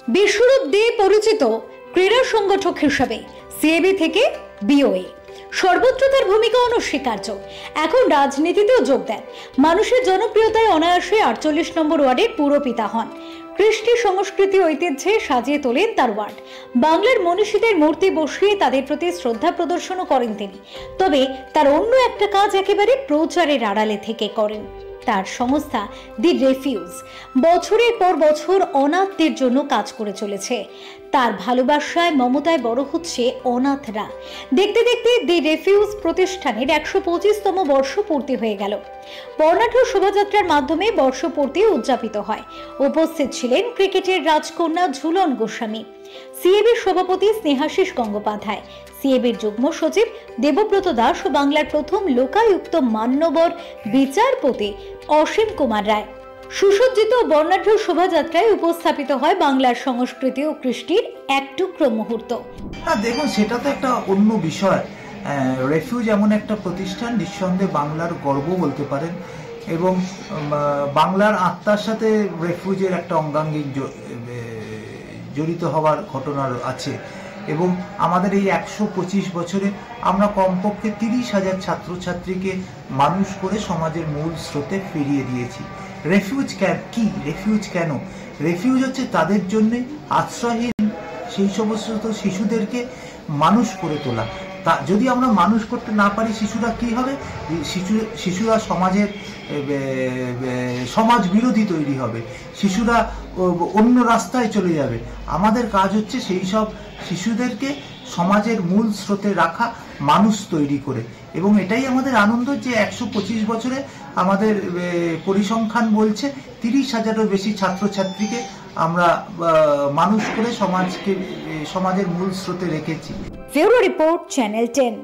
বিশ্বরূপ দিয়ে পরিচিত ক্রীড়া সংগঠক হিসেবে সিএবি থেকে বিওএ সর্বত্র তার ভূমিকা অনস্বীকার্য। এখন রাজনীতিতেও যোগ দেন। মানুষের জনপ্রিয়তায় অনায়াসে 48 নম্বর ওয়ার্ডের পুরপিতা হন। কৃষ্টি সংস্কৃতি ঐতিহ্যে সাজিয়ে তোলেন তার ওয়ার্ড। বাংলার মনীষীদের মূর্তি বসিয়ে তাদের প্রতি শ্রদ্ধা প্রদর্শনও করেন তিনি। তবে তার অন্য একটা কাজ একেবারে প্রচারের আড়ালে থেকে করেন। তার সংস্থা দি রেফিউজ বছরের পর বছর অনাথদের জন্য কাজ করে চলেছে। তার ভালোবাসায় মমতায় বড় হচ্ছে অনাথরা। দেখতে দেখতে দি রেফিউজ প্রতিষ্ঠানের 125তম বর্ষপূর্তি হয়ে গেল। বর্ণাঢ্য শোভাযাত্রার মাধ্যমে বর্ষপূর্তি উদযাপিত হয়। উপস্থিত ছিলেন ক্রিকেটের রাজকন্যা ঝুলন গোস্বামী, সিএবির সভাপতি স্নেহাশিস গঙ্গোপাধ্যায়, সিএবির যুগ্ম সচিব দেবব্রত দাস ও বাংলার প্রথম লোকায়ুক্ত মান্যবর বিচারপতি অসীম কুমার রায়। সুসজ্জিত বর্ণাঢ্য শোভাযাত্রায় উপস্থাপিত হয় বাংলার সংস্কৃতি ও কৃষ্টির এক টুকরো মুহূর্ত। দেখুন, সেটা তো একটা অন্য বিষয়। রেফিউজ এমন একটা প্রতিষ্ঠান, নিঃসন্দেহে বাংলার গর্ব বলতে পারেন, এবং বাংলার আত্মার সাথে রেফিউজের একটা অঙ্গাঙ্গিক জড়িত হওয়ার ঘটনা আছে। এবং আমাদের এই 125 বছরে আমরা কমপক্ষে 30,000 ছাত্রছাত্রীকে মানুষ করে সমাজের মূল স্রোতে ফিরিয়ে দিয়েছি। রেফিউজ কি? রেফিউজ কেন? রেফিউজ হচ্ছে তাদের জন্য আশ্রয়হীন সেই সমস্ত শিশুদেরকে মানুষ করে তোলা। তা যদি আমরা মানুষ করতে না পারি, শিশুরা কি হবে? শিশুরা সমাজ বিরোধী তৈরি হবে, শিশুরা অন্য রাস্তায় চলে যাবে। আমাদের কাজ হচ্ছে সেই সব শিশুদেরকে সমাজের মূল স্রোতে রাখা, মানুষ তৈরি করে। এবং এটাই আমাদের আনন্দ যে 125 বছরে আমাদের পরিসংখ্যান বলছে 30,000-এরও বেশি ছাত্রছাত্রীকে আমরা মানুষ করে সমাজের মূল স্রোতে রেখেছি। Bureau report, channel 10।